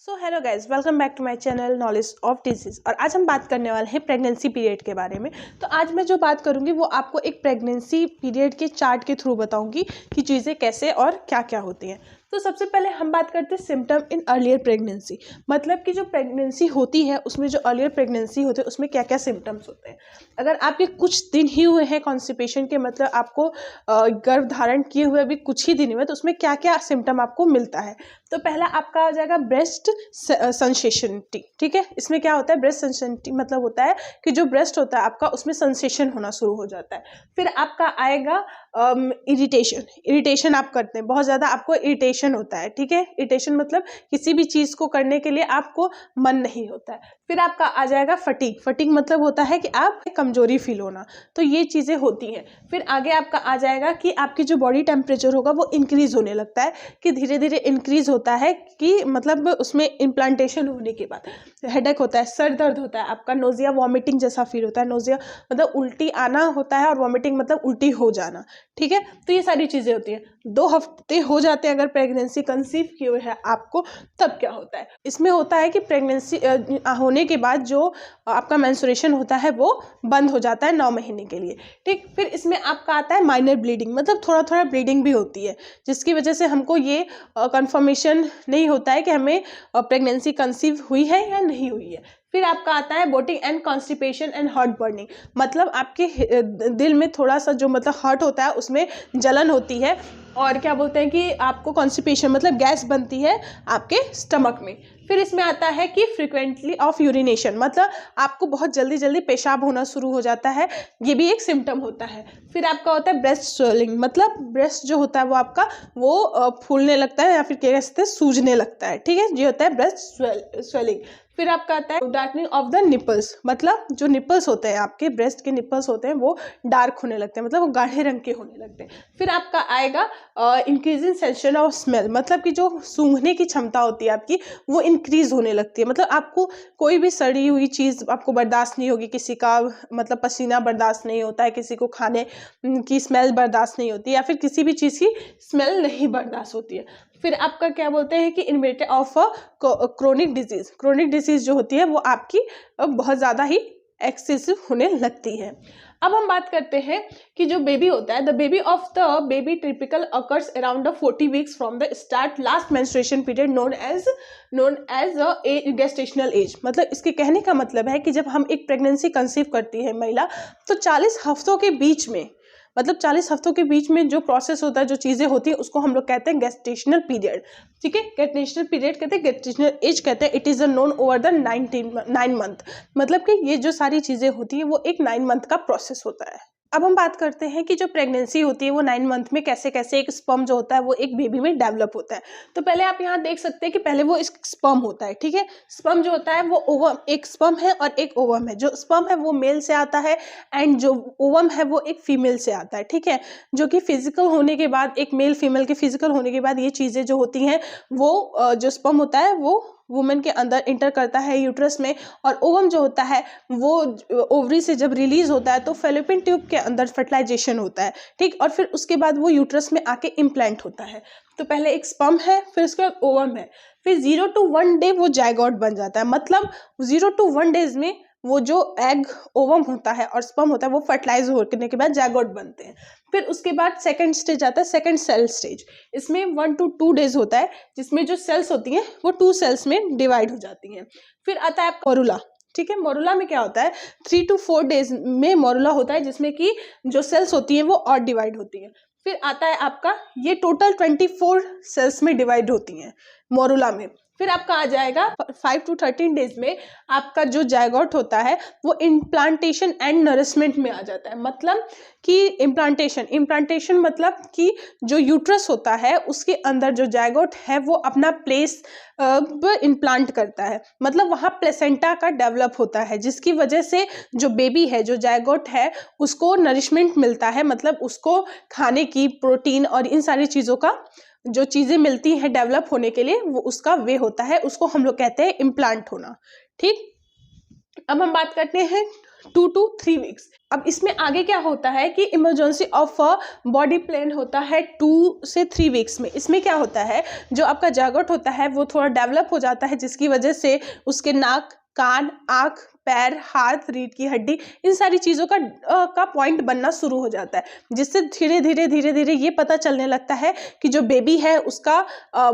So hello guys, welcome back to my channel knowledge of disease. और आज हम बात करने वाले हैं प्रेगनेंसी पीरियड के बारे में। तो आज मैं जो बात करूंगी वो आपको एक प्रेगनेंसी पीरियड के चार्ट के थ्रू बताऊंगी कि चीज़ें कैसे और क्या क्या होती हैं। तो सबसे पहले हम बात करते हैं सिम्टम इन अर्लियर प्रेगनेंसी, मतलब कि जो प्रेगनेंसी होती है उसमें जो अर्लियर प्रेगनेंसी होते हैं उसमें क्या क्या सिम्टम्स होते हैं। अगर आपके कुछ दिन ही हुए हैं कॉन्स्टिपेशन के, मतलब आपको गर्भ धारण किए हुए अभी कुछ ही दिन हुए, तो उसमें क्या क्या सिम्टम आपको मिलता है। तो पहला आपका आ जाएगा ब्रेस्ट सेंसेशनिटी। ठीक है, इसमें क्या होता है, ब्रेस्ट सेंसेशनिटी मतलब होता है कि जो ब्रेस्ट होता है आपका उसमें सेंसेशन होना शुरू हो जाता है। फिर आपका आएगा इरिटेशन आप करते हैं, बहुत ज़्यादा आपको इरिटेशन होता है। ठीक है, इरिटेशन मतलब किसी भी चीज़ को करने के लिए आपको मन नहीं होता है। फिर आपका आ जाएगा फटीग मतलब होता है कि आप कमजोरी फील होना, तो ये चीज़ें होती हैं। फिर आगे आपका आ जाएगा कि आपकी जो बॉडी टेम्परेचर होगा वो इंक्रीज होने लगता है, कि धीरे धीरे इंक्रीज होता है, कि मतलब उसमें इम्प्लांटेशन होने के बाद हेडेक होता है, सर दर्द होता है, आपका नोजिया वॉमिटिंग जैसा फील होता है। नोजिया मतलब उल्टी आना होता है और वॉमिटिंग मतलब उल्टी हो जाना। ठीक है, तो ये सारी चीज़ें होती हैं। 2 हफ्ते हो जाते हैं अगर प्रेगनेंसी कंसीव किए हुए है आपको, तब क्या होता है, इसमें होता है कि प्रेगनेंसी होने के बाद जो आपका मेंस्ट्रुएशन होता है वो बंद हो जाता है 9 महीने के लिए। ठीक, फिर इसमें आपका आता है माइनर ब्लीडिंग, मतलब थोड़ा थोड़ा ब्लीडिंग भी होती है, जिसकी वजह से हमको ये कंफर्मेशन नहीं होता है कि हमें प्रेगनेंसी कंसीव हुई है या नहीं हुई है। फिर आपका आता है boating and constipation and heart burning, मतलब आपके दिल में थोड़ा सा जो मतलब हार्ट होता है उसमें जलन होती है, और क्या बोलते हैं कि आपको कॉन्स्टिपेशन मतलब गैस बनती है आपके स्टमक में। फिर इसमें आता है कि फ्रिक्वेंटली ऑफ यूरिनेशन, मतलब आपको बहुत जल्दी जल्दी पेशाब होना शुरू हो जाता है, ये भी एक सिम्टम होता है। फिर आपका होता है ब्रेस्ट स्वेलिंग, मतलब ब्रेस्ट जो होता है वो आपका वो फूलने लगता है या फिर क्या कहते हैं सूजने लगता है। ठीक है, ये होता है ब्रेस्ट स्वेलिंग। फिर आपका आता है डार्कनिंग ऑफ द निपल्स, मतलब जो निपल्स होते हैं आपके ब्रेस्ट के निपल्स होते हैं वो डार्क होने लगते हैं, मतलब वो गाढ़े रंग के होने लगते हैं। फिर आपका आएगा इंक्रीजिंग सेंसेशन ऑफ स्मेल, मतलब कि जो सूंघने की क्षमता होती है आपकी वो इंक्रीज होने लगती है, मतलब आपको कोई भी सड़ी हुई चीज़ आपको बर्दाश्त नहीं होगी, किसी का मतलब पसीना बर्दाश्त नहीं होता है, किसी को खाने की स्मेल बर्दाश्त नहीं होती, या फिर किसी भी चीज़ की स्मेल नहीं बर्दाश्त होती है। फिर आपका क्या बोलते हैं कि इन्वेटेड ऑफ क्रोनिक डिजीज जो होती है वो आपकी बहुत ज़्यादा ही एक्सेसिव होने लगती है। अब हम बात करते हैं कि जो बेबी होता है, the baby of the baby typical occurs around 40 weeks from the start last menstruation period known as gestational age. मतलब इसके कहने का मतलब है कि जब हम एक प्रेगनेंसी कंसीव करती है महिला, तो 40 हफ्तों के बीच में, मतलब 40 हफ्तों के बीच में जो प्रोसेस होता है, जो चीज़ें होती हैं, उसको हम लोग कहते हैं गेस्टेशनल पीरियड। ठीक है, गेस्टेशनल पीरियड कहते हैं, गेस्टेशनल एज कहते हैं। It is known over the 9 month, मतलब कि ये जो सारी चीज़ें होती हैं वो एक 9 मंथ का प्रोसेस होता है। अब हम बात करते हैं कि जो प्रेगनेंसी होती है वो 9 मंथ में कैसे कैसे एक स्पर्म जो होता है वो एक बेबी में डेवलप होता है। तो पहले आप यहाँ देख सकते हैं कि पहले वो एक स्पर्म होता है। ठीक है, स्पर्म जो होता है वो ओवम, एक स्पर्म है और एक ओवम है। जो स्पर्म है वो मेल से आता है एंड जो ओवम है वो एक फीमेल से आता है। ठीक है, जो कि फिजिकल होने के बाद, एक मेल फीमेल के फिजिकल होने के बाद ये चीज़ें जो होती हैं वो जो स्पर्म होता है वो वुमेन के अंदर इंटर करता है यूट्रस में, और ओवम जो होता है वो ओवरी से जब रिलीज होता है तो फेलोपियन ट्यूब के अंदर फर्टिलाइजेशन होता है। ठीक, और फिर उसके बाद वो यूट्रस में आके इम्प्लांट होता है। तो पहले एक स्पर्म है, फिर उसके बाद ओवम है, फिर 0 to 1 डे वो जायगोट बन जाता है, मतलब 0 to 1 डेज में वो जो एग ओवम होता है और स्पर्म होता है वो फर्टिलाइज होने के बाद जायगोट बनते हैं। फिर उसके बाद सेकंड स्टेज आता है, सेकंड सेल स्टेज। इसमें 1 to 2 डेज होता है, जिसमें जो सेल्स होती हैं वो 2 सेल्स में डिवाइड हो जाती हैं। फिर आता है मोरुला। ठीक है, मोरुला में क्या होता है, 3 to 4 डेज में मोरुला होता है, जिसमें कि जो सेल्स होती हैं वो और डिवाइड होती हैं। फिर आता है आपका, ये टोटल 24 सेल्स में डिवाइड होती हैं मोरुला में। फिर आपका आ जाएगा 5 to 13 डेज में आपका जो जायगोट होता है वो इम्प्लांटेशन एंड नरिशमेंट में आ जाता है। मतलब कि इम्प्लांटेशन मतलब कि जो यूट्रस होता है उसके अंदर जो जायगोट है वो अपना प्लेस इम्प्लांट करता है, मतलब वहाँ प्लेसेंटा का डेवलप होता है, जिसकी वजह से जो बेबी है, जो जायगोट है, उसको नरिशमेंट मिलता है, मतलब उसको खाने की प्रोटीन और इन सारी चीज़ों का जो चीज़ें मिलती हैं डेवलप होने के लिए, वो उसका वे होता है, उसको हम लोग कहते हैं इम्प्लांट होना। ठीक, अब हम बात करते हैं 2 to 3 वीक्स। अब इसमें आगे क्या होता है कि इमरजेंसी ऑफ बॉडी प्लान होता है 2 से 3 वीक्स में। इसमें क्या होता है, जो आपका जागोट होता है वो थोड़ा डेवलप हो जाता है, जिसकी वजह से उसके नाक, कान, आँख, पैर, हाथ, रीढ़ की हड्डी, इन सारी चीज़ों का पॉइंट बनना शुरू हो जाता है, जिससे धीरे धीरे ये पता चलने लगता है कि जो बेबी है उसका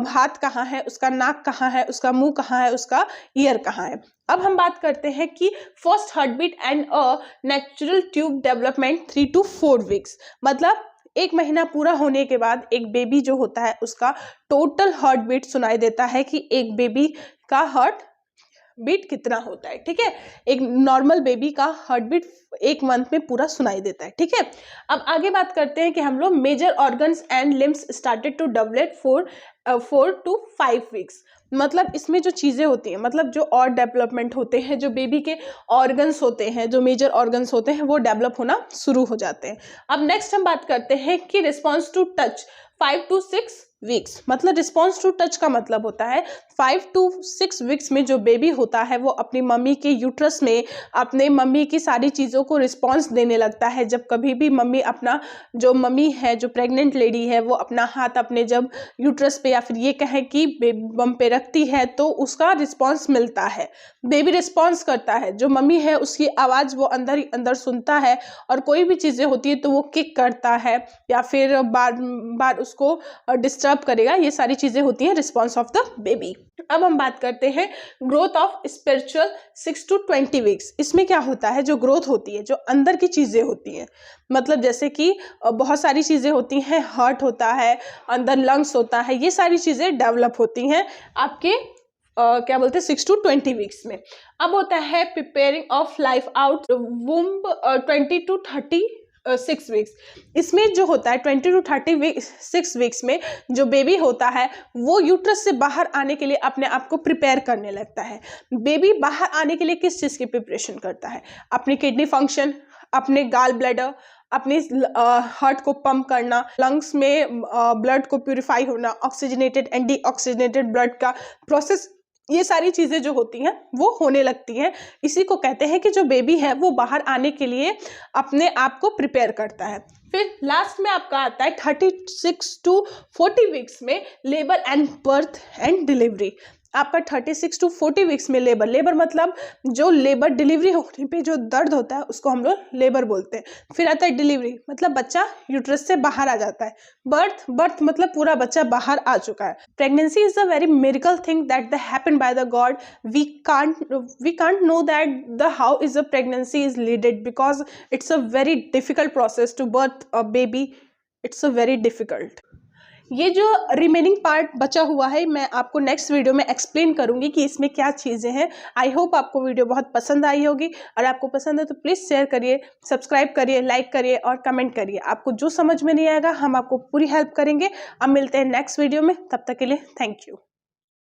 हाथ कहाँ है, उसका नाक कहाँ है, उसका मुंह कहाँ है, उसका ईयर कहाँ है। अब हम बात करते हैं कि first heart beat and a natural tube development 3 to 4 weeks. मतलब 1 महीना पूरा होने के बाद एक बेबी जो होता है उसका टोटल हार्ट बीट सुनाई देता है कि एक बेबी का हार्ट बीट कितना होता है। ठीक है, एक नॉर्मल बेबी का हार्ट बीट 1 मंथ में पूरा सुनाई देता है। ठीक है, अब आगे बात करते हैं कि हम लोग major organs and limbs started to develop 4 to 5 weeks. मतलब इसमें जो चीज़ें होती हैं, मतलब जो और डेवलपमेंट होते हैं, जो बेबी के ऑर्गन्स होते हैं, जो मेजर ऑर्गन्स होते हैं वो डेवलप होना शुरू हो जाते हैं। अब नेक्स्ट हम बात करते हैं कि response to touch 5 to 6 weeks. मतलब रिस्पॉन्स टू टच का मतलब होता है 5 to 6 वीक्स में जो बेबी होता है वो अपनी मम्मी के यूट्रस में अपने मम्मी की सारी चीज़ों को रिस्पॉन्स देने लगता है। जब कभी भी मम्मी अपना, जो मम्मी है, जो प्रेग्नेंट लेडी है, वो अपना हाथ अपने जब यूट्रस पे या फिर ये कहें कि बम पे रखती है तो उसका रिस्पॉन्स मिलता है, बेबी रिस्पॉन्स करता है। जो मम्मी है उसकी आवाज़ वो अंदर ही अंदर सुनता है, और कोई भी चीज़ें होती है तो वो किक करता है या फिर बार बार उसको डिस्टर्ब करेगा। ये सारी चीजें होती हैं रिस्पॉन्स ऑफ द बेबी। अब हम बात करते हैं growth of spiritual 6 to 20 weeks. इसमें क्या होता है, जो ग्रोथ होती है, जो अंदर की चीजें होती हैं, मतलब जैसे कि बहुत सारी चीजें होती हैं, हार्ट होता है, अंदर लंग्स होता है, ये सारी चीजें डेवलप होती हैं आपके क्या बोलते हैं 6 to 20 वीक्स में। अब होता है preparing of life out womb 20 to 36 weeks. इसमें जो होता है 20 to 36 वीक्स में जो बेबी होता है वो यूट्रस से बाहर आने के लिए अपने आप को प्रिपेयर करने लगता है। बेबी बाहर आने के लिए किस चीज़ की प्रिपरेशन करता है, अपनी किडनी फंक्शन, अपने गाल ब्लैडर, अपने हार्ट को पंप करना, लंग्स में ब्लड को प्यूरिफाई होना, ऑक्सीजनेटेड एंड डीऑक्सीजनेटेड ब्लड का प्रोसेस, ये सारी चीज़ें जो होती हैं वो होने लगती हैं। इसी को कहते हैं कि जो बेबी है वो बाहर आने के लिए अपने आप को प्रिपेयर करता है। फिर लास्ट में आपका आता है 36 to 40 वीक्स में labour and birth and delivery. आपका 36 to 40 वीक्स में लेबर मतलब जो लेबर डिलीवरी होने पे जो दर्द होता है उसको हम लोग लेबर बोलते हैं। फिर आता है डिलीवरी, मतलब बच्चा यूट्रस से बाहर आ जाता है। बर्थ मतलब पूरा बच्चा बाहर आ चुका है। Pregnancy is a very miracle thing that happen by the god. We can't know that the how is a pregnancy is leaded because it's a very difficult process to birth a baby. It's a very difficult. ये जो remaining part बचा हुआ है मैं आपको next video में explain करूंगी कि इसमें क्या चीज़ें हैं। आई होप आपको वीडियो बहुत पसंद आई होगी, और आपको पसंद है तो प्लीज़ शेयर करिए, सब्सक्राइब करिए, लाइक करिए और कमेंट करिए। आपको जो समझ में नहीं आएगा हम आपको पूरी हेल्प करेंगे। अब मिलते हैं नेक्स्ट वीडियो में, तब तक के लिए थैंक यू।